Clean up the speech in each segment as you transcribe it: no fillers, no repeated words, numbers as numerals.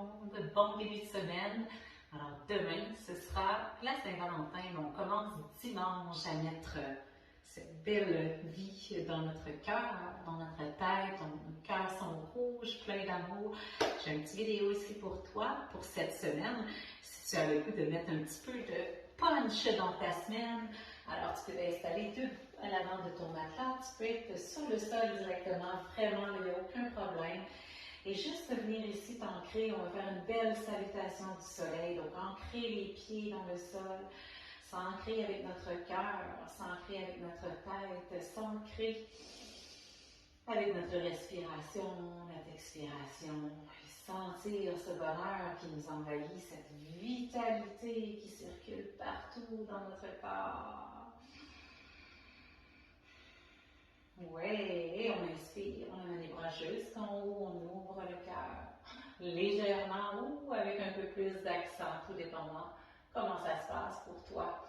monde, bon début de semaine. Alors demain, ce sera la Saint-Valentin, mais on commence dimanche à mettre cette belle vie dans notre cœur, dans notre tête. Nos cœurs sont rouges, pleins d'amour. J'ai une petite vidéo ici pour toi, pour cette semaine. Si tu as le goût de mettre un petit peu de punch dans ta semaine, alors tu peux t'installer debout à l'avant de ton matelas, tu peux être sur le sol directement, vraiment, il n'y a aucun problème. Et juste venir ici t'ancrer, on va faire une belle salutation du soleil. Donc, ancrer les pieds dans le sol, s'ancrer avec notre cœur, s'ancrer avec notre tête, s'ancrer avec notre respiration, notre expiration, et sentir ce bonheur qui nous envahit, cette vitalité qui circule partout dans notre corps. Oui, et on inspire, on amène les bras jusqu'en haut, on ouvre le cœur légèrement haut avec un peu plus d'accent, tout dépendant comment ça se passe pour toi.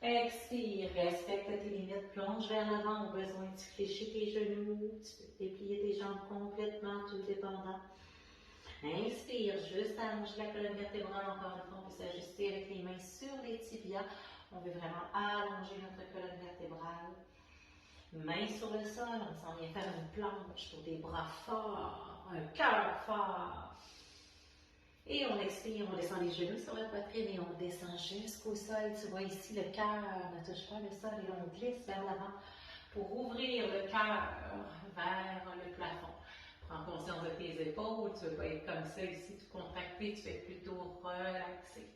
Expire, respecte tes limites, plonge vers l'avant au besoin, tu fléchis tes genoux, tu peux déplier tes jambes complètement, tout dépendant. Inspire, juste allonge la colonne vertébrale, encore une fois, on peut s'ajuster avec les mains sur les tibias. On veut vraiment allonger notre colonne vertébrale. Main sur le sol, on s'en vient faire une planche pour des bras forts, un cœur fort. Et on expire, on descend les genoux sur la poitrine et on descend jusqu'au sol. Tu vois ici, le cœur ne touche pas le sol et on glisse vers l'avant pour ouvrir le cœur vers le plafond. Prends conscience de tes épaules, tu ne veux pas être comme ça ici, tout contracté, tu vas être plutôt relaxé.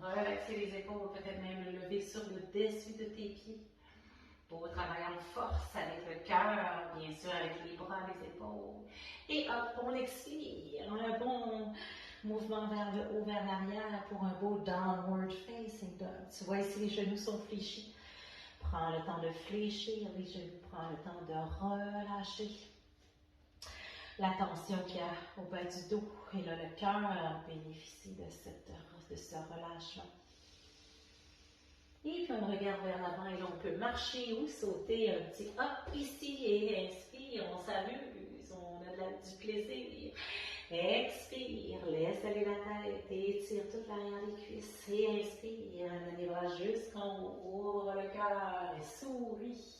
Relaxer les épaules, peut-être même le lever sur le dessus de tes pieds. Pour travailler en force avec le cœur, bien sûr avec les bras, les épaules. Et hop, on expire. Un bon mouvement vers le haut, vers l'arrière pour un beau downward facing dog. Tu vois ici, les genoux sont fléchis. Prends le temps de fléchir les genoux. Prends le temps de relâcher la tension qu'il y a au bas du dos. Et là, le cœur bénéficie de ce relâchement. Et puis on regarde vers l'avant et là on peut marcher ou sauter un petit hop ici et inspire, on s'amuse, on a du plaisir. Expire, laisse aller la tête et étire toute l'arrière des cuisses. Et inspire, amène les bras jusqu'en haut, ouvre le cœur et souris.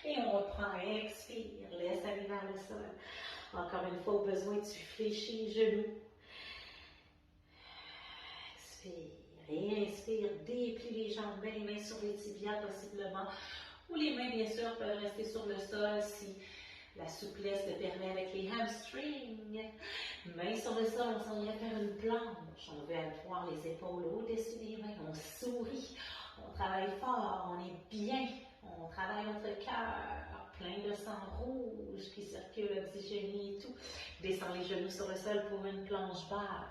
Et on reprend, expire, laisse aller vers le sol. Encore une fois, au besoin, tu fléchis les genoux. Expire. Et inspire, déplie les jambes, mets les mains sur les tibias possiblement, ou les mains bien sûr peuvent rester sur le sol si la souplesse le permet avec les hamstrings. Mains sur le sol, on s'en vient faire une planche, on veut avoir les épaules au-dessus des mains, on sourit, on travaille fort, on est bien, on travaille notre cœur, plein de sang rouge qui circule, oxygéné et tout. Descend les genoux sur le sol pour une planche basse.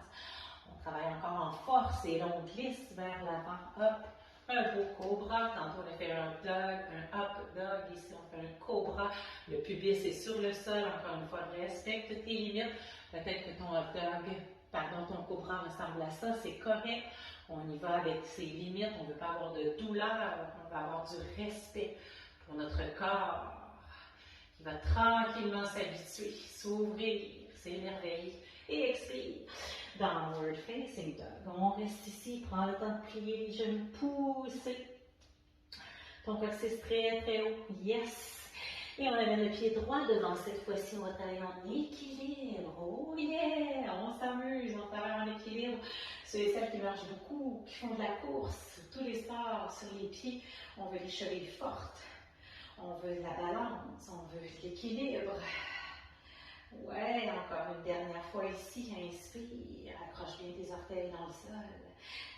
On travaille encore en force et là on glisse vers l'avant, hop, un beau cobra, tantôt on a fait un dog, un up dog, ici on fait un cobra, le pubis est sur le sol, encore une fois, respecte tes limites, peut-être que ton up dog, ton cobra ressemble à ça, c'est correct, on y va avec ses limites, on ne veut pas avoir de douleur, on va avoir du respect pour notre corps, qui va tranquillement s'habituer, s'ouvrir, s'émerveiller. Et expire. Downward facing dog. On reste ici, prends le temps de plier les genoux, pousser. Ton coccyx très très haut. Yes. Et on amène le pied droit devant. Cette fois-ci, on va travailler en équilibre. Oh yeah! On s'amuse, on travaille en équilibre. Ceux et celles qui marchent beaucoup, qui font de la course, tous les sports sur les pieds, on veut les chevilles fortes. On veut de la balance, on veut de l'équilibre. Ouais, encore une dernière fois ici, inspire, accroche bien tes orteils dans le sol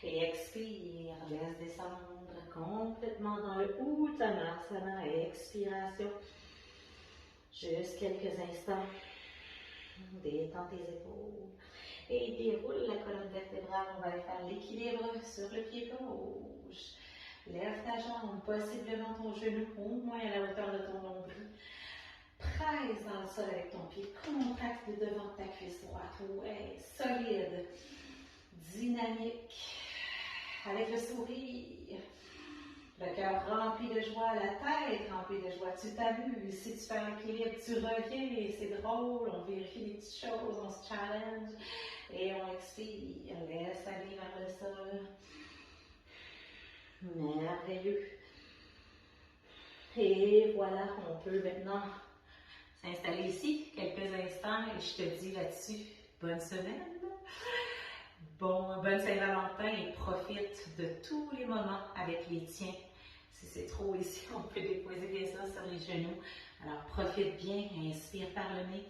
et expire, laisse descendre complètement dans le Uttanasana, expiration, juste quelques instants, détends tes épaules et déroule la colonne vertébrale, on va aller faire l'équilibre sur le pied gauche, lève ta jambe, possiblement ton genou au moins à la hauteur de ton nombril. Presse dans le sol avec ton pied, contracte le devant de ta cuisse droite, ouais, solide, dynamique, avec le sourire, le cœur rempli de joie, la tête remplie de joie, tu t'amuses, si tu perds l'équilibre, tu reviens, c'est drôle, on vérifie les petites choses, on se challenge, voilà, on peut maintenant s'installer ici quelques instants et je te dis là-dessus, bonne semaine, bonne Saint-Valentin et profite de tous les moments avec les tiens. Si c'est trop ici, on peut déposer bien ça sur les genoux. Alors profite bien, inspire par le nez,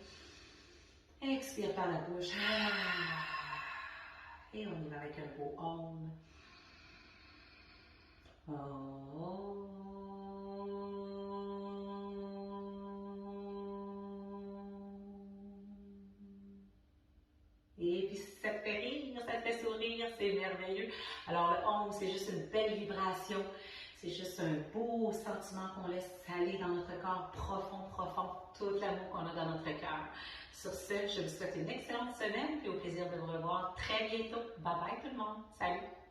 expire par la bouche. Et on y va avec un beau Om. Et puis ça te fait rire, ça te fait sourire, c'est merveilleux. Alors le Om, c'est juste une belle vibration, c'est juste un beau sentiment qu'on laisse aller dans notre corps profond, profond, tout l'amour qu'on a dans notre cœur. Sur ce, je vous souhaite une excellente semaine et au plaisir de vous revoir très bientôt. Bye bye tout le monde. Salut!